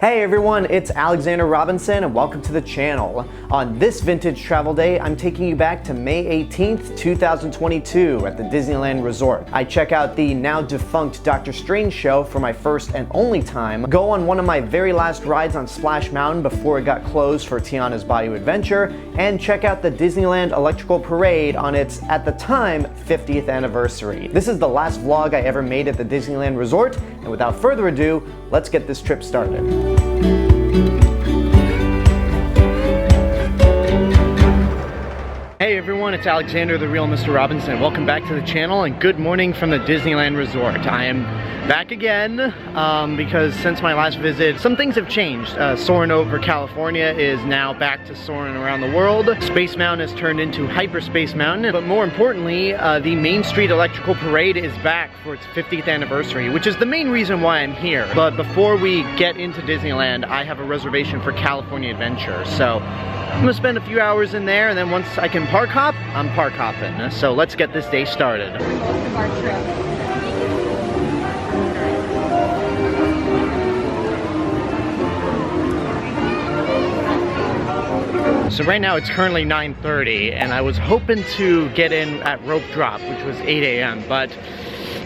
Hey everyone, it's Alexander Robinson and welcome to the channel. On this vintage travel day, I'm taking you back to May 18th, 2022 at the Disneyland Resort. I check out the now defunct Doctor Strange show for my first and only time, go on one of my very last rides on Splash Mountain before it got closed for Tiana's Bayou Adventure, and check out the Disneyland Electrical Parade on its, at the time, 50th anniversary. This is the last vlog I ever made at the Disneyland Resort, and without further ado, let's get this trip started. Hey everyone, it's Alexander, the real Mr. Robinson. Welcome back to the channel and good morning from the Disneyland Resort. I am back again because since my last visit, some things have changed. Soarin over California is now back to Soarin around the world. Space Mountain has turned into Hyperspace Mountain, but more importantly, the Main Street Electrical Parade is back for its 50th anniversary, which is the main reason why I'm here. But before we get into Disneyland, I have a reservation for California Adventure, so I'm gonna spend a few hours in there, and then once I can park hop, I'm park hopping. So let's get this day started. Most of our trip. So right now it's currently 9:30, and I was hoping to get in at rope drop, which was 8 a.m., but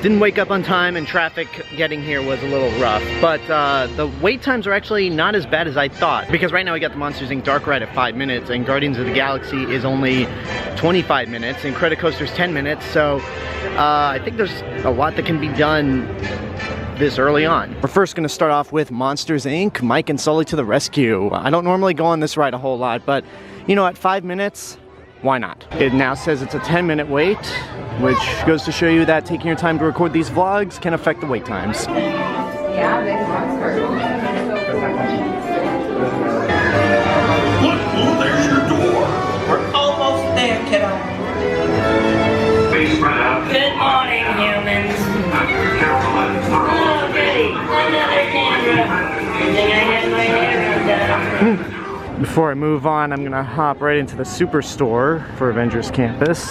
didn't wake up on time, and traffic getting here was a little rough. But the wait times are actually not as bad as I thought, because right now we got the Monsters Inc. Dark Ride at 5 minutes, and Guardians of the Galaxy is only 25 minutes, and Credit Coaster's 10 minutes, so I think there's a lot that can be done this early on. We're first going to start off with Monsters Inc. Mike and Sully to the rescue. I don't normally go on this ride a whole lot, but you know, at 5 minutes, why not? It now says it's a 10-minute wait, which goes to show you that taking your time to record these vlogs can affect the wait times. Yeah, they Look, there's your door. We're almost there, kiddo. Good morning, humans. Oh, goody. Another camera. Good thing I had my hair undone. Before I move on, I'm gonna hop right into the Superstore for Avengers Campus.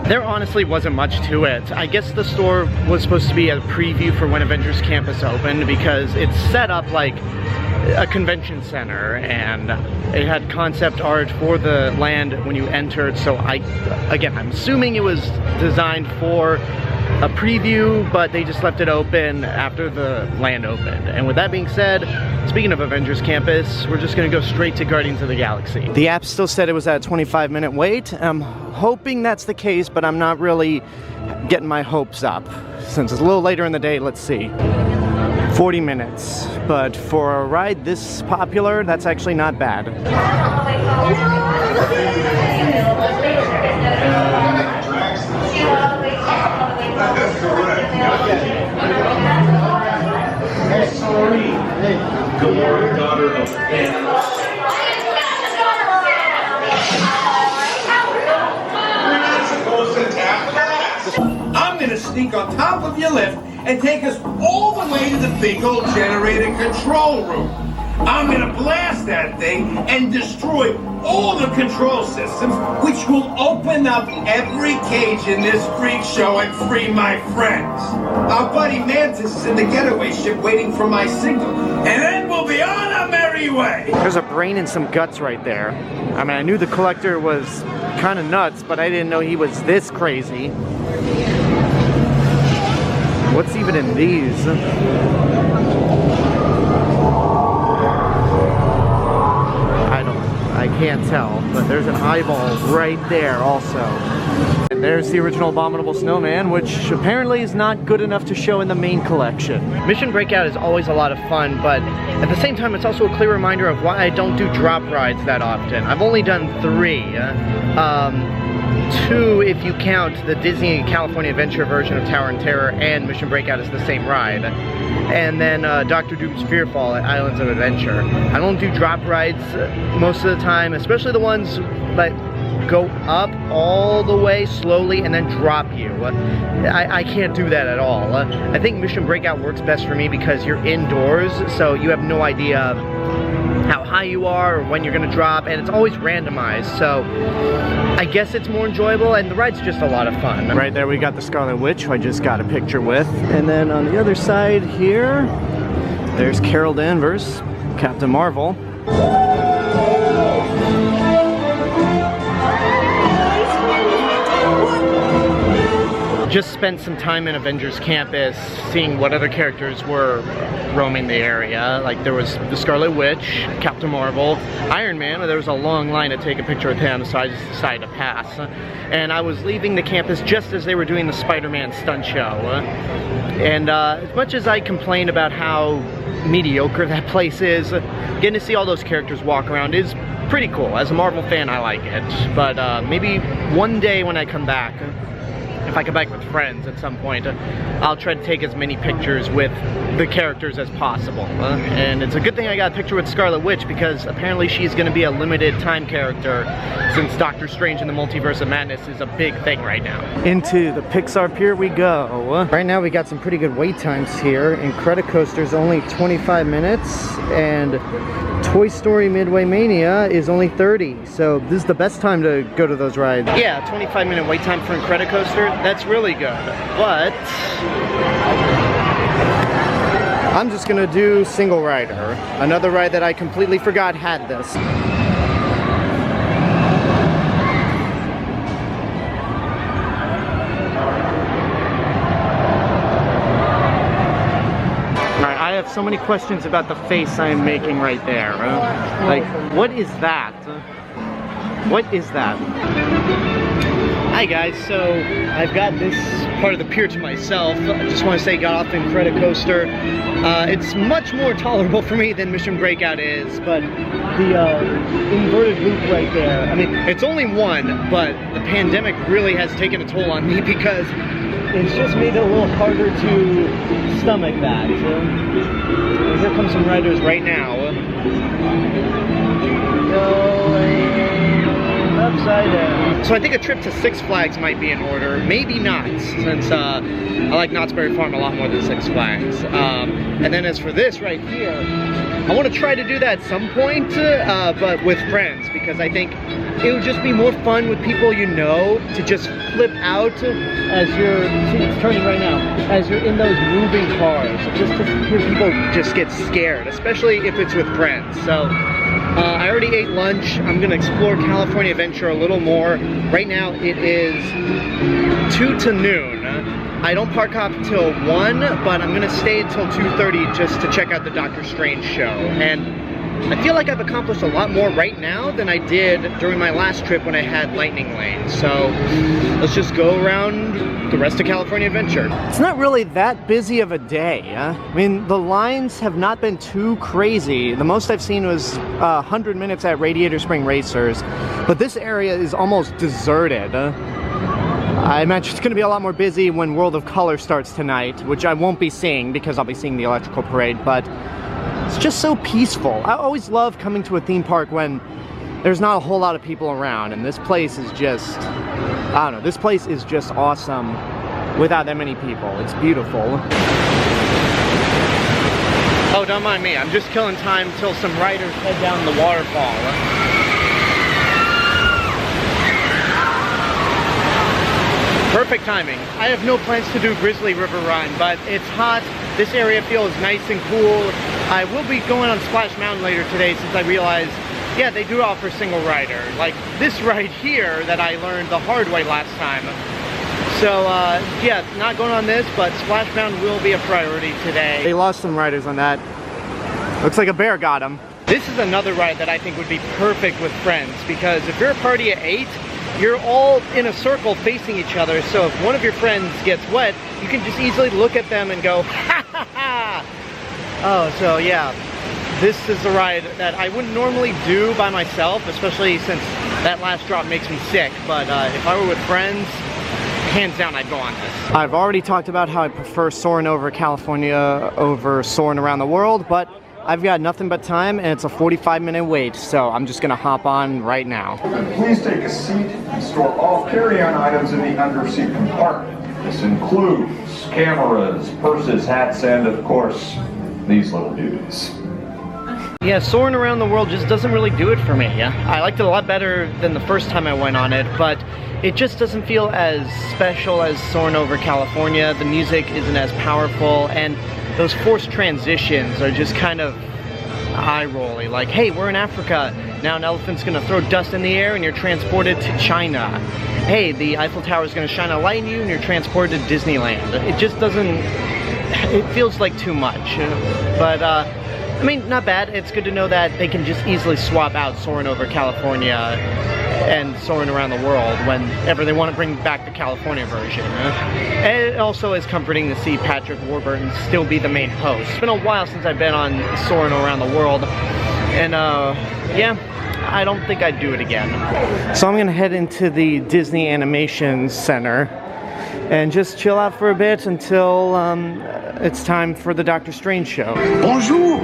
There honestly wasn't much to it. I guess the store was supposed to be a preview for when Avengers Campus opened, because it's set up like a convention center, and it had concept art for the land when you entered, so I'm assuming it was designed for a preview, but they just left it open after the land opened. And with that being said, speaking of Avengers Campus, we're just gonna go straight to Guardians of the Galaxy. The app still said it was at a 25-minute wait. I'm hoping that's the case, but I'm not really getting my hopes up. Since it's a little later in the day, let's see. 40 minutes, but for a ride this popular, that's actually not bad. Hey, Soarin. Hey. Good morning, daughter of Thanos. We're not supposed to tap the glass. I'm gonna sneak on top of your lift and take us all the way to the big old generator control room. I'm gonna blast that thing and destroy all the control systems, which will open up every cage in this freak show and free my friends. Our buddy Mantis is in the getaway ship waiting for my signal, and then we'll be on our merry way. There's a brain and some guts right there. I mean, I knew the collector was kind of nuts, but I didn't know he was this crazy. What's even in these? I can't tell, but there's an eyeball right there also. And there's the original Abominable Snowman, which apparently is not good enough to show in the main collection. Mission Breakout is always a lot of fun, but at the same time, it's also a clear reminder of why I don't do drop rides that often. I've only done 3. 2 if you count the Disney California Adventure version of Tower and Terror, and Mission Breakout is the same ride. And then Dr. Doom's Fearfall at Islands of Adventure. I don't do drop rides most of the time, especially the ones that go up all the way slowly and then drop you. I can't do that at all. I think Mission Breakout works best for me because you're indoors, so you have no idea how high you are or when you're gonna drop, and it's always randomized, so I guess it's more enjoyable, and the ride's just a lot of fun. Right there we got the Scarlet Witch, who I just got a picture with, and then on the other side here, there's Carol Danvers. Captain Marvel. Just spent some time in Avengers Campus seeing what other characters were roaming the area. Like there was the Scarlet Witch, Captain Marvel, Iron Man. There was a long line to take a picture with him, so I just decided to pass. And I was leaving the campus just as they were doing the Spider-Man stunt show. And as much as I complained about how mediocre that place is, getting to see all those characters walk around is pretty cool. As a Marvel fan, I like it. But maybe one day when I come back, if I come back with friends at some point, I'll try to take as many pictures with the characters as possible. And it's a good thing I got a picture with Scarlet Witch, because apparently she's going to be a limited time character since Doctor Strange in the Multiverse of Madness is a big thing right now. Into the Pixar Pier we go. Right now we got some pretty good wait times here. Incredicoaster's only 25 minutes and Toy Story Midway Mania is only 30, so this is the best time to go to those rides. Yeah, 25-minute wait time for Incredicoaster, that's really good. But I'm just gonna do single rider. Another ride that I completely forgot had this. I have so many questions about the face I'm making right there. Like, what is that? What is that? Hi guys, so I've got this part of the pier to myself. I just want to say, got off the Incredicoaster. It's much more tolerable for me than Mission Breakout is, but the inverted loop right there, I mean, it's only one, but the pandemic really has taken a toll on me because it's just made it a little harder to stomach that. Here come some riders right now. Going upside down. So I think a trip to Six Flags might be in order. Maybe not, since I like Knott's Berry Farm a lot more than Six Flags. And then as for this right here, I want to try to do that at some point, but with friends, because I think it would just be more fun with people you know to just flip out as you're, see, it's turning right now, as you're in those moving cars, just to hear people just get scared, especially if it's with friends. So I already ate lunch. I'm going to explore California Adventure a little more. Right now it is 2 to noon. I don't park hop till 1, but I'm gonna stay until 2:30 just to check out the Doctor Strange show. And I feel like I've accomplished a lot more right now than I did during my last trip when I had Lightning Lane. So let's just go around the rest of California Adventure. It's not really that busy of a day. I mean, the lines have not been too crazy. The most I've seen was 100 minutes at Radiator Spring Racers, but this area is almost deserted. I imagine it's going to be a lot more busy when World of Color starts tonight, which I won't be seeing because I'll be seeing the Electrical Parade, but it's just so peaceful. I always love coming to a theme park when there's not a whole lot of people around, and this place is just, I don't know, this place is just awesome without that many people. It's beautiful. Oh, don't mind me. I'm just killing time till some riders head down the waterfall. Perfect timing. I have no plans to do Grizzly River Run, but it's hot. This area feels nice and cool. I will be going on Splash Mountain later today since I realized, yeah, they do offer single rider. Like this right here that I learned the hard way last time. So, yeah, not going on this, but Splash Mountain will be a priority today. They lost some riders on that. Looks like a bear got them. This is another ride that I think would be perfect with friends, because if you're a party of 8, you're all in a circle facing each other, so if one of your friends gets wet, you can just easily look at them and go, ha ha ha! Oh, so yeah, this is a ride that I wouldn't normally do by myself, especially since that last drop makes me sick, but if I were with friends, hands down I'd go on this. I've already talked about how I prefer Soarin' over California over Soarin' around the world, but I've got nothing but time, and it's a 45-minute wait, so I'm just gonna hop on right now. Please take a seat and store all carry-on items in the underseat compartment. This includes cameras, purses, hats, and of course, these little dudes. Yeah, Soarin' around the world just doesn't really do it for me. I liked it a lot better than the first time I went on it, but it just doesn't feel as special as Soarin' over California. The music isn't as powerful, and those forced transitions are just kind of, eye-rolly. Like, hey, we're in Africa. Now an elephant's gonna throw dust in the air and you're transported to China. Hey, the Eiffel Tower is gonna shine a light in you and you're transported to Disneyland. It just doesn't, it feels like too much. But, I mean, not bad. It's good to know that they can just easily swap out Soarin' over California and Soarin' around the world whenever they want to bring back the California version. And it also is comforting to see Patrick Warburton still be the main host. It's been a while since I've been on Soarin' around the world, and yeah, I don't think I'd do it again. So I'm gonna head into the Disney Animation Center and just chill out for a bit until it's time for the Doctor Strange show. Bonjour!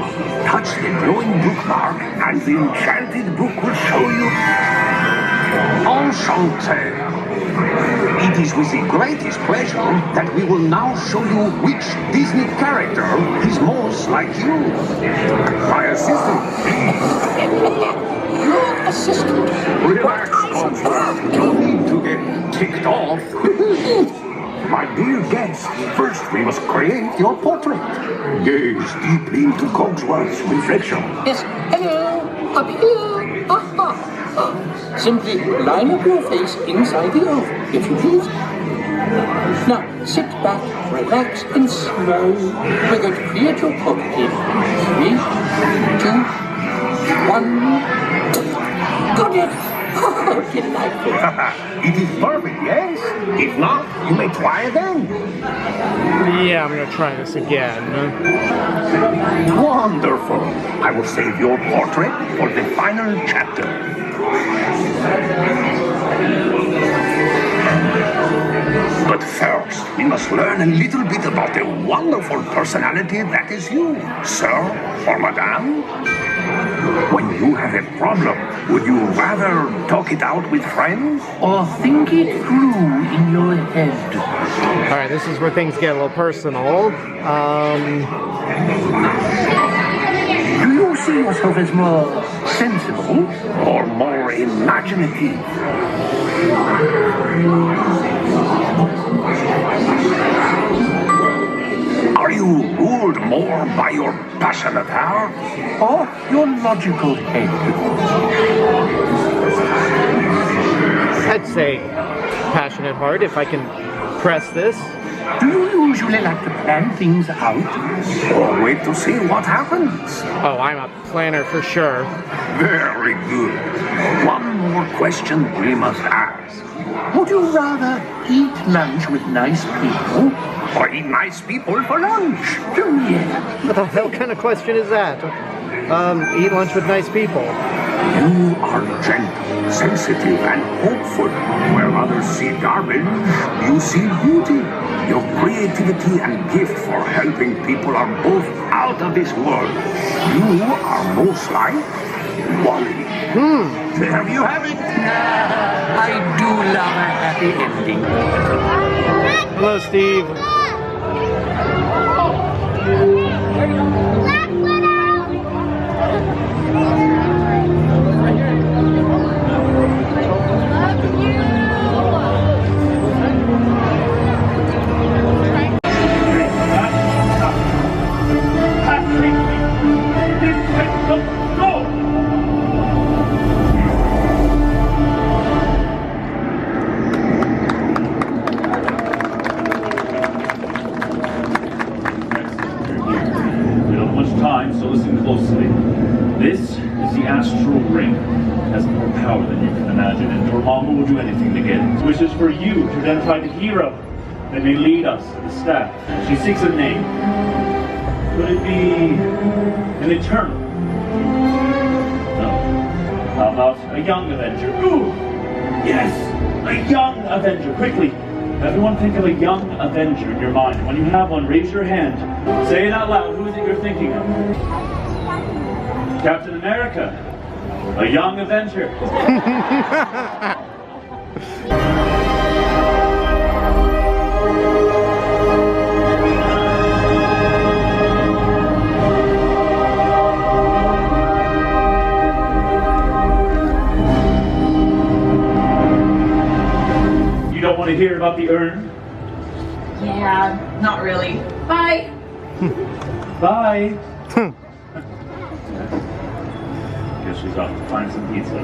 Touch the glowing bookmark and the enchanted book will show you. Enchanté. It is with the greatest pleasure that we will now show you which Disney character is most like you. My assistant. Your assistant? Relax, Cogsworth. No need to get ticked off. My dear guest, first we must create your portrait. Gaze deeply into Cogsworth's reflection. Yes, hello, up here. Aha. Simply line up your face inside the oval, if you please. Now, sit back, relax, and smile. We're going to create your portrait in 3, 2, 1. Got it! Oh, delightful. It is perfect, yes? If not, you may try again. Yeah, I'm gonna try this again. Wonderful. I will save your portrait for the final chapter. But first, we must learn a little bit about the wonderful personality that is you, sir or madame. When you have a problem, would you rather talk it out with friends? Or think it through in your head. Alright, this is where things get a little personal. Do you see yourself as more sensible? Or more imaginative? Are you ruled more by your passionate heart? Or your logical head? I'd say passionate heart if I can press this. Do you usually like to plan things out? Or wait to see what happens? Oh, I'm a planner for sure. Very good. One more question we must ask. Would you rather eat lunch with nice people? Or eat nice people for lunch? Yeah. What the hell kind of question is that? Eat lunch with nice people. You are gentle, sensitive, and hopeful. Where others see garbage, you see beauty. Your creativity and gift for helping people are both out of this world. You are most like Wally. There you have it. I do love a happy ending. Hello, Steve. So listen closely. This is the astral ring. It has more power than you can imagine, and Dormammu will do anything to get it. Wishes for you to identify the hero that may lead us to the staff. She seeks a name. Could it be an Eternal? No. How about a young Avenger? Ooh! Yes! A young Avenger! Quickly! Everyone think of a young Avenger in your mind. When you have one, raise your hand. Say it out loud. Who is it you're thinking of? Captain America. A young Avenger. You don't want to hear about the urn? Yeah, not really. Bye. Bye. she's off to find some pizza.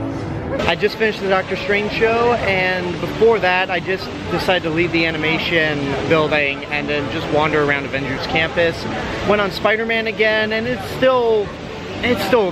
I just finished the Doctor Strange show, and before that I just decided to leave the animation building and then just wander around Avengers campus. Went on Spider-Man again, and it's still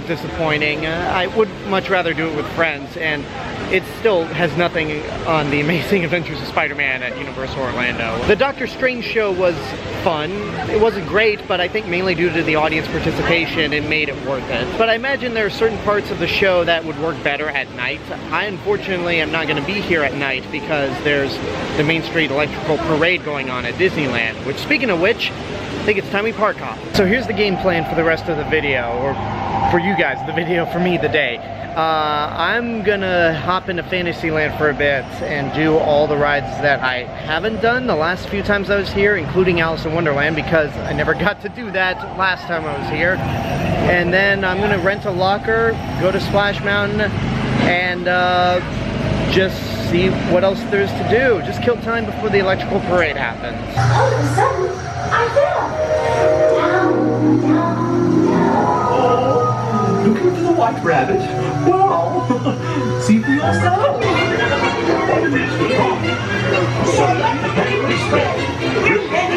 disappointing. I would much rather do it with friends, and it still has nothing on the Amazing Adventures of Spider-Man at Universal Orlando. The Doctor Strange show was fun. It wasn't great, but I think mainly due to the audience participation, it made it worth it. But I imagine there are certain parts of the show that would work better at night. I unfortunately am not going to be here at night because there's the Main Street Electrical Parade going on at Disneyland, which, speaking of which, I think it's time we park hop. So here's the game plan for the rest of the video, or for you guys, the video, for me, the day. I'm gonna hop into Fantasyland for a bit and do all the rides that I haven't done the last few times I was here, including Alice in Wonderland, because I never got to do that last time I was here. And then I'm gonna rent a locker, go to Splash Mountain, and just see what else there's to do. Just kill time before the electrical parade happens. All of a sudden, I fell. Down, down, down. Looking for the white rabbit? Wow! See for yourself!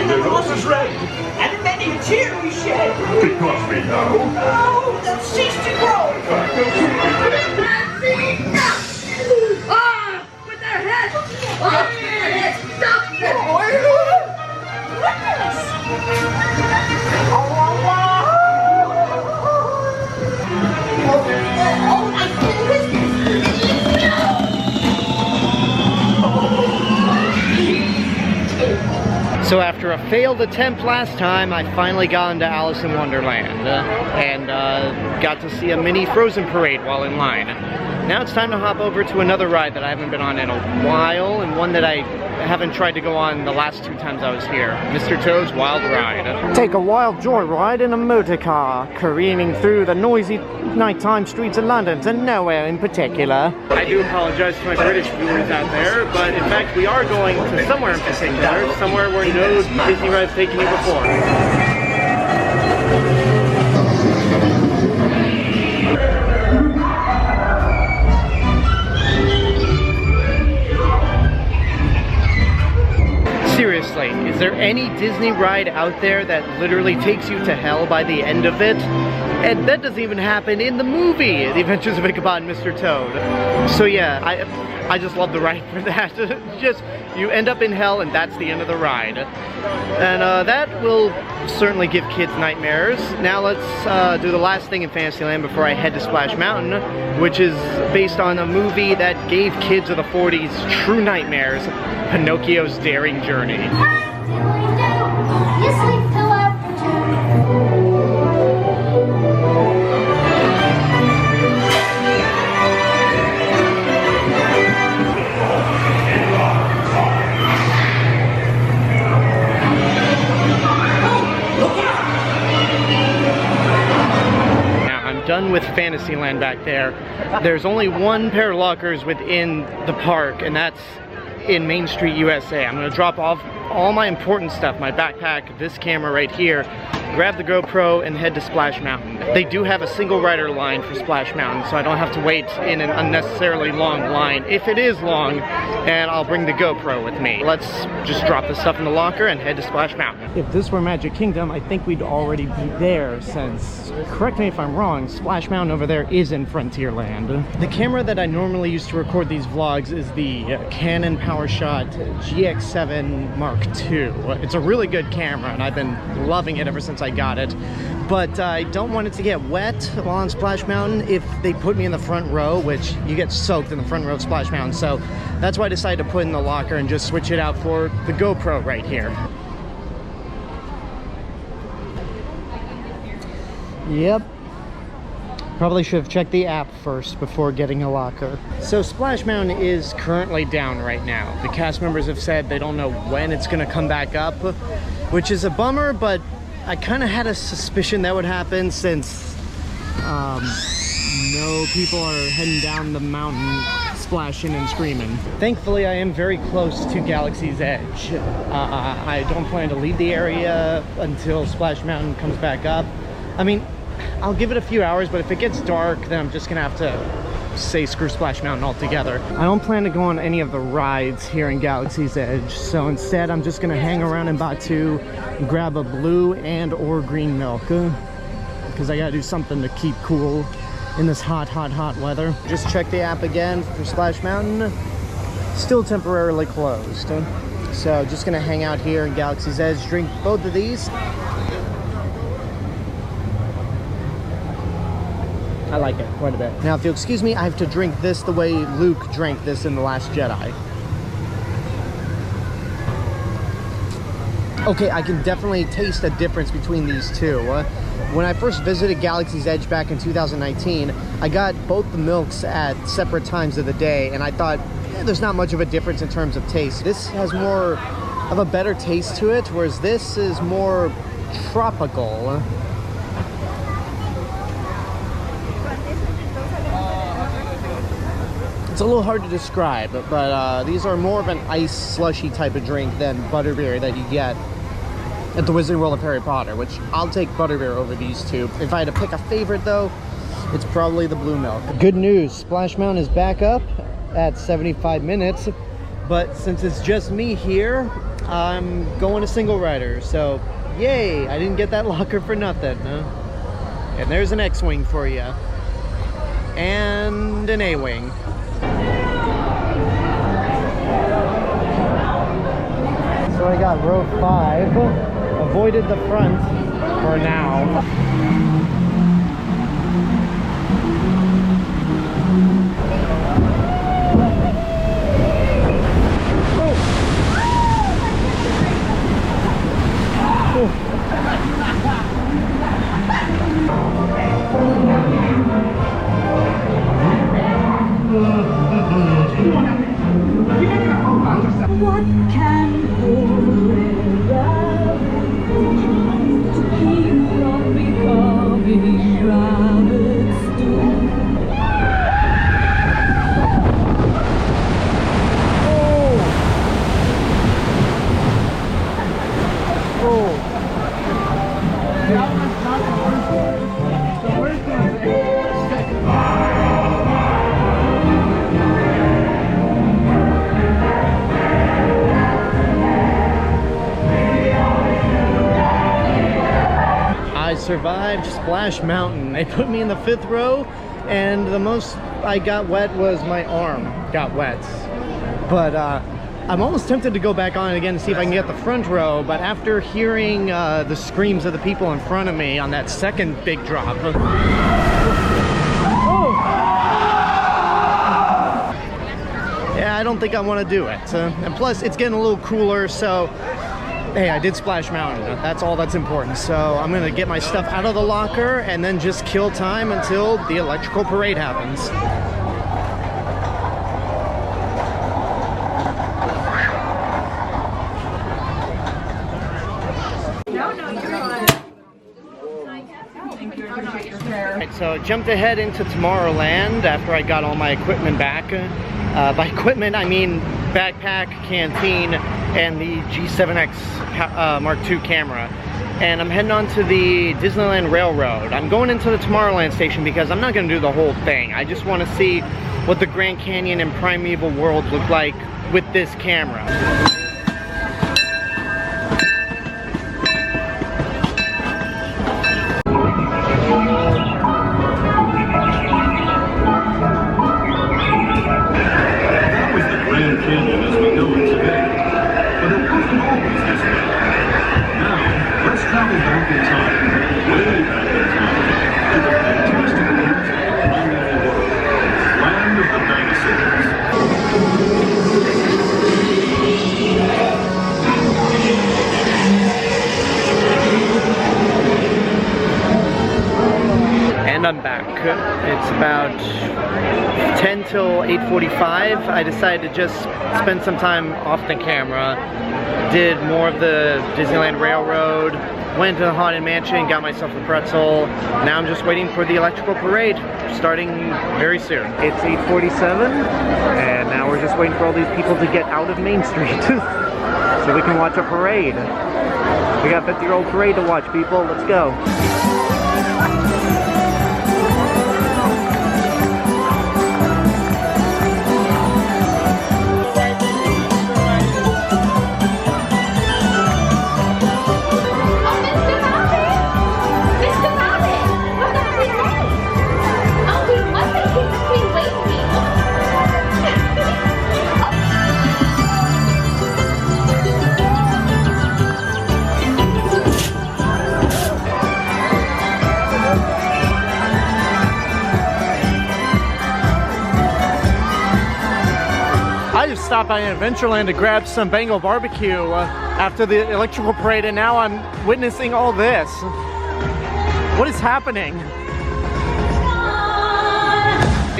The horse is red. And the many a tear we shed! Because we know. Oh, they'll cease to grow! Ah! With their heads! Off their heads! Stop it! So after a failed attempt last time, I finally got into Alice in Wonderland and got to see a mini Frozen parade while in line. Now it's time to hop over to another ride that I haven't been on in a while, and one that I haven't tried to go on the last 2 times I was here. Mr. Toad's Wild Ride. Take a wild joyride in a motor car, careening through the noisy nighttime streets of London to nowhere in particular. I do apologize to my British viewers out there, but in fact we are going to somewhere in particular, somewhere where no Disney ride's taken you before. Seriously, is there any Disney ride out there that literally takes you to hell by the end of it? And that doesn't even happen in the movie, The Adventures of Ichabod and Mr. Toad. So yeah, I just love the ride for that. Just, you end up in hell and that's the end of the ride. And that will certainly give kids nightmares. Now let's do the last thing in Fantasyland before I head to Splash Mountain, which is based on a movie that gave kids of the 40s true nightmares, Pinocchio's Daring Journey. Done with Fantasyland back there. There's only one pair of lockers within the park, and that's in Main Street, USA. I'm gonna drop off all my important stuff, my backpack, this camera right here, grab the GoPro, and head to Splash Mountain. They do have a single rider line for Splash Mountain, so I don't have to wait in an unnecessarily long line, if it is long, and I'll bring the GoPro with me. Let's just drop the stuff in the locker and head to Splash Mountain. If this were Magic Kingdom, I think we'd already be there since, correct me if I'm wrong, Splash Mountain over there is in Frontierland. The camera that I normally use to record these vlogs is the Canon PowerShot GX7 Mark II. It's a really good camera, and I've been loving it ever since I got it. But I don't want it to get wet while on Splash Mountain if they put me in the front row, which you get soaked in the front row of Splash Mountain. So that's why I decided to put in the locker and just switch it out for the GoPro right here. Yep. Probably should have checked the app first before getting a locker. So Splash Mountain is currently down right now. The cast members have said they don't know when it's gonna come back up, which is a bummer, but I kind of had a suspicion that would happen since no people are heading down the mountain splashing and screaming. Thankfully, I am very close to Galaxy's Edge. I don't plan to leave the area until Splash Mountain comes back up. I mean, I'll give it a few hours, but if it gets dark, then I'm just gonna have to say screw Splash Mountain altogether. I don't plan to go on any of the rides here in Galaxy's Edge, so instead I'm just gonna hang around in Batuu, grab a blue and or green milk, because I gotta do something to keep cool in this hot weather. Just check the app again for Splash Mountain. Still temporarily closed. So just gonna hang out here in Galaxy's Edge, drink both of these. I like it quite a bit. Now, if you'll excuse me, I have to drink this the way Luke drank this in The Last Jedi. Okay, I can definitely taste a difference between these two. When I first visited Galaxy's Edge back in 2019, I got both the milks at separate times of the day, and I thought, there's not much of a difference in terms of taste. This has more of a better taste to it, whereas this is more tropical. It's a little hard to describe, but these are more of an ice slushy type of drink than butterbeer that you get at the Wizarding World of Harry Potter, which I'll take butterbeer over these two. If I had to pick a favorite though, it's probably the blue milk. Good news, Splash Mountain is back up at 75 minutes, but since it's just me here, I'm going to single rider, so yay, I didn't get that locker for nothing. And there's an X-Wing for you. And an A-Wing. So I got row 5, avoided the front for now. What can forever keep from becoming rabbit stew? I survived Splash Mountain. They put me in the 5th row, and the most I got wet was my arm got wet. But I'm almost tempted to go back on it again to see if I can get the front row, but after hearing the screams of the people in front of me on that second big drop. Yeah, I don't think I want to do it. And plus, it's getting a little cooler, so hey, I did Splash Mountain. That's all that's important. So I'm gonna get my stuff out of the locker and then just kill time until the electrical parade happens. Alright, so jumped ahead into Tomorrowland after I got all my equipment back. By equipment, I mean backpack, canteen, and the G7X Mark II camera. And I'm heading on to the Disneyland Railroad. I'm going into the Tomorrowland station because I'm not going to do the whole thing. I just want to see what the Grand Canyon and Primeval World look like with this camera. And I'm back. It's about 10 till 8:45. I decided to just spend some time off the camera. Did more of the Disneyland Railroad, went to the Haunted Mansion, got myself a pretzel. Now I'm just waiting for the electrical parade, starting very soon. It's 8:47, and now we're just waiting for all these people to get out of Main Street so we can watch a parade. We got a 50-year-old parade to watch, people. Let's go. stop by Adventureland to grab some Bengal barbecue after the electrical parade, and now I'm witnessing all this. What is happening?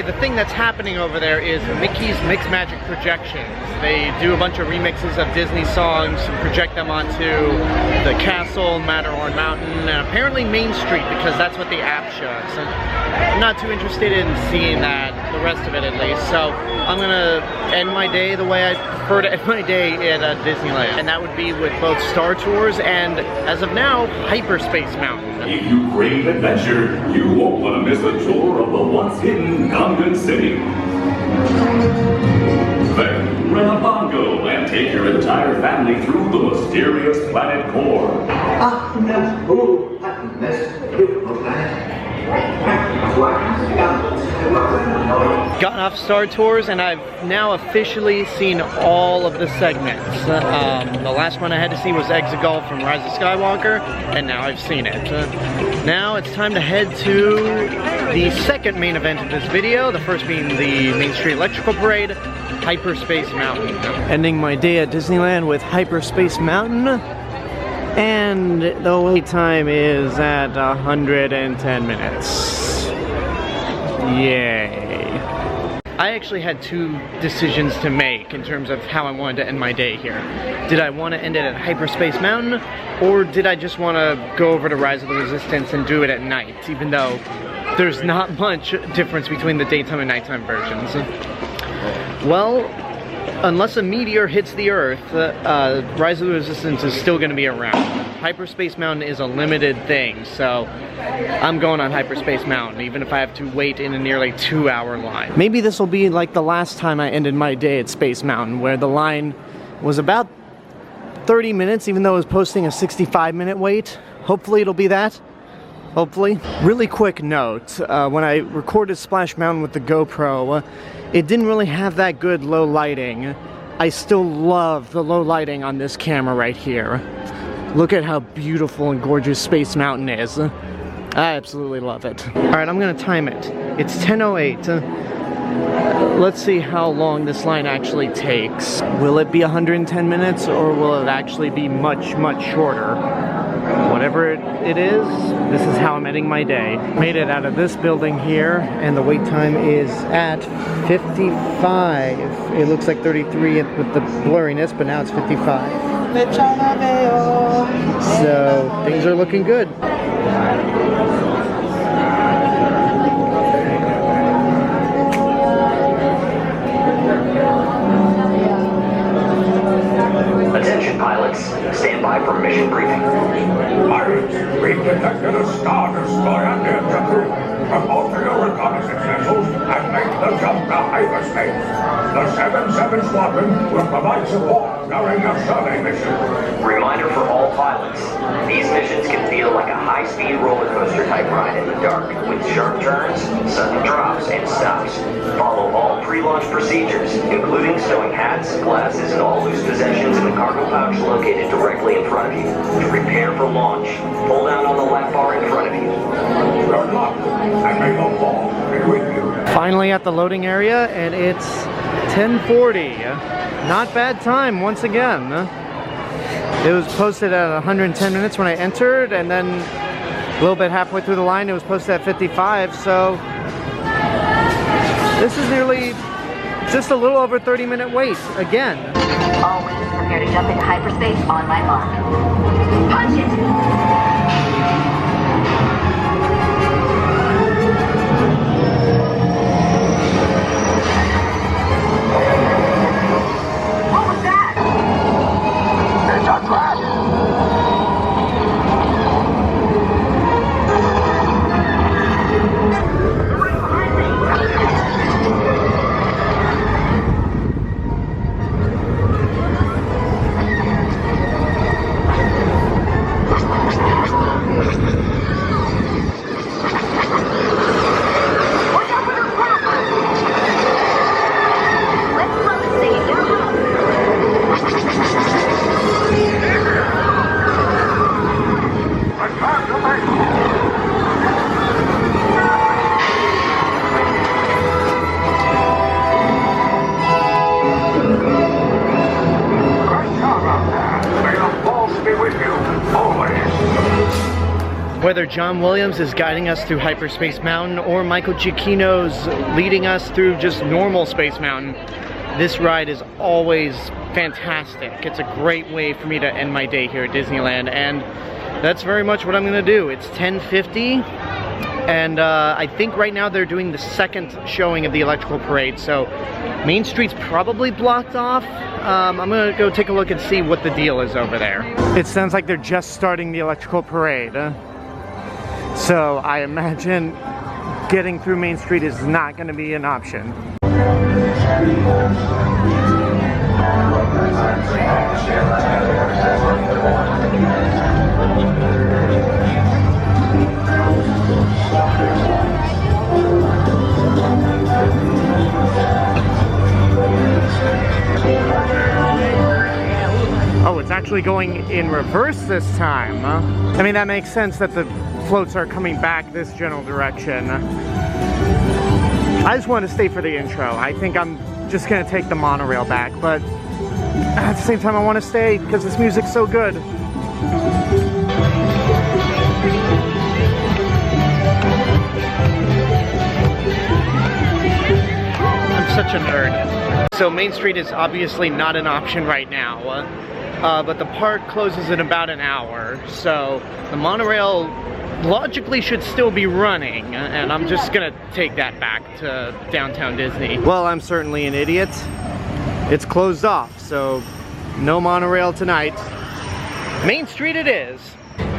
The thing that's happening over there is Mickey's Mix Magic Projections. They do a bunch of remixes of Disney songs and project them onto the castle, Matterhorn Mountain, and apparently Main Street, because that's what the app shows. And I'm not too interested in seeing that, the rest of it at least. So I'm gonna end my day the way I prefer to end my day at Disneyland. And that would be with both Star Tours and, as of now, Hyperspace Mountain. If you crave adventure, you won't want to miss a tour of the once hidden Gungan City. Then rent a bongo and take your entire family through the mysterious planet core. Gotten off Star Tours and I've now officially seen all of the segments. The last one I had to see was Exegol from Rise of Skywalker, and now I've seen it. Now it's time to head to the second main event of this video, the first being the Main Street Electrical Parade, Hyperspace Mountain. Ending my day at Disneyland with Hyperspace Mountain, and the wait time is at 110 minutes. Yay. I actually had two decisions to make in terms of how I wanted to end my day here. Did I want to end it at Hyperspace Mountain, or did I just want to go over to Rise of the Resistance and do it at night, even though there's not much difference between the daytime and nighttime versions? Well, unless a meteor hits the Earth, Rise of the Resistance is still going to be around. Hyperspace Mountain is a limited thing, so I'm going on Hyperspace Mountain, even if I have to wait in a nearly 2-hour line. Maybe this will be like the last time I ended my day at Space Mountain, where the line was about 30 minutes, even though it was posting a 65-minute wait. Hopefully it'll be that. Hopefully. Really quick note, when I recorded Splash Mountain with the GoPro, it didn't really have that good low lighting. I still love the low lighting on this camera right here. Look at how beautiful and gorgeous Space Mountain is. I absolutely love it. Alright, I'm gonna time it. It's 10:08. Let's see how long this line actually takes. Will it be 110 minutes, or will it actually be much, much shorter? Whatever it is, this is how I'm ending my day. Made it out of this building here, and the wait time is at 55. It looks like 33 with the blurriness, but now it's 55. So things are looking good. Attention pilots, stand by for mission briefing. Pirates, we've detected a star destroyer near Jakku. Report to your reconnaissance vessels and make the jump to hyperspace. The 7-7 Squadron will provide support during the survey mission. Reminder for all pilots, these missions can feel like a high-speed roller coaster type ride in the dark, with sharp turns, sudden drops, and stops. Follow all pre-launch procedures, including stowing hats, glasses, and all loose possessions in the cargo pouch located directly in front of you. To prepare for launch, pull down on the lap bar in front of you. Good luck, and may the ball be with you. Finally at the loading area, and it's 10:40. Not bad time once again. It was posted at 110 minutes when I entered, and then a little bit halfway through the line it was posted at 55, so this is nearly just a little over 30-minute wait again. Always prepare to jump into hyperspace on my mark. Punch it! What was that? It's a trap! Right behind me! Whether John Williams is guiding us through Hyperspace Mountain or Michael Giacchino's leading us through just normal Space Mountain, this ride is always fantastic. It's a great way for me to end my day here at Disneyland, and that's very much what I'm gonna do. It's 10:50, and I think right now they're doing the second showing of the electrical parade, so Main Street's probably blocked off. I'm gonna go take a look and see what the deal is over there. It sounds like they're just starting the electrical parade. So I imagine getting through Main Street is not gonna be an option. Oh, it's actually going in reverse this time. I mean, that makes sense that the floats are coming back this general direction. I just want to stay for the intro. I think I'm just gonna take the monorail back, but at the same time I want to stay because this music's so good. I'm such a nerd. So Main Street is obviously not an option right now, but the park closes in about an hour, so the monorail logically should still be running, and I'm just gonna take that back to downtown Disney. Well, I'm certainly an idiot. It's closed off, so no monorail tonight. Main Street it is.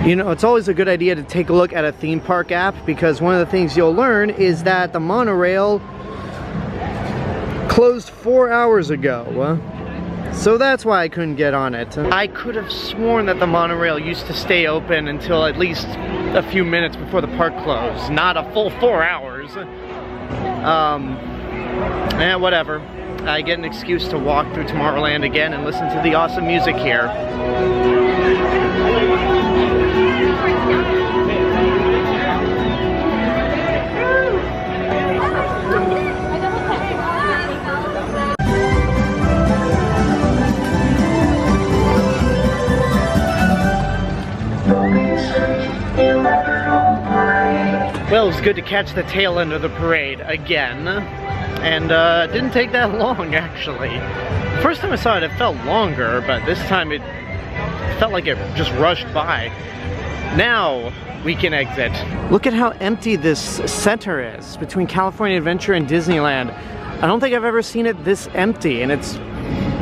You know, it's always a good idea to take a look at a theme park app, because one of the things you'll learn is that the monorail closed 4 hours ago. So that's why I couldn't get on it. I could have sworn that the monorail used to stay open until at least a few minutes before the park closed, not a full 4 hours. Whatever. I get an excuse to walk through Tomorrowland again and listen to the awesome music here. Well, it was good to catch the tail end of the parade again, and it didn't take that long, actually. The first time I saw it, it felt longer, but this time it felt like it just rushed by. Now we can exit. Look at how empty this center is between California Adventure and Disneyland. I don't think I've ever seen it this empty, and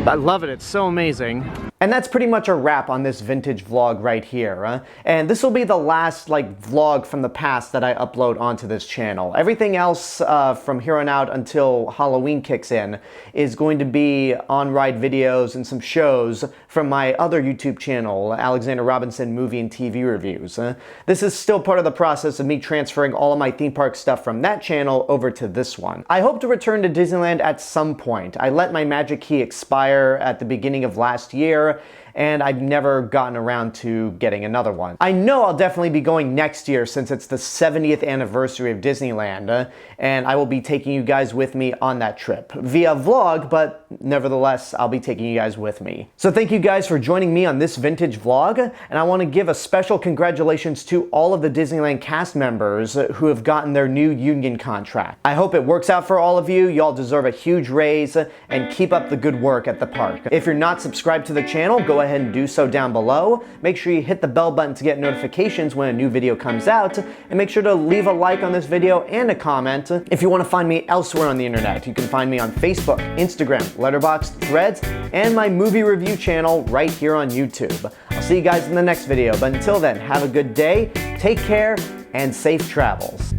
I love it, it's so amazing. And that's pretty much a wrap on this vintage vlog right here. And this will be the last vlog from the past that I upload onto this channel. Everything else from here on out until Halloween kicks in is going to be on-ride videos and some shows from my other YouTube channel, Alexander Robinson Movie and TV Reviews. This is still part of the process of me transferring all of my theme park stuff from that channel over to this one. I hope to return to Disneyland at some point. I let my Magic Key expire at the beginning of last year, and I've never gotten around to getting another one. I know I'll definitely be going next year since it's the 70th anniversary of Disneyland, and I will be taking you guys with me on that trip. Via vlog, but nevertheless, I'll be taking you guys with me. So thank you guys for joining me on this vintage vlog, and I want to give a special congratulations to all of the Disneyland cast members who have gotten their new union contract. I hope it works out for all of you. Y'all deserve a huge raise, and keep up the good work at the park. If you're not subscribed to the channel, go ahead and do so down below. Make sure you hit the bell button to get notifications when a new video comes out, and make sure to leave a like on this video and a comment. If you want to find me elsewhere on the internet, you can find me on Facebook, Instagram, Letterboxd, Threads, and my movie review channel right here on YouTube. I'll see you guys in the next video, but until then, have a good day, take care, and safe travels.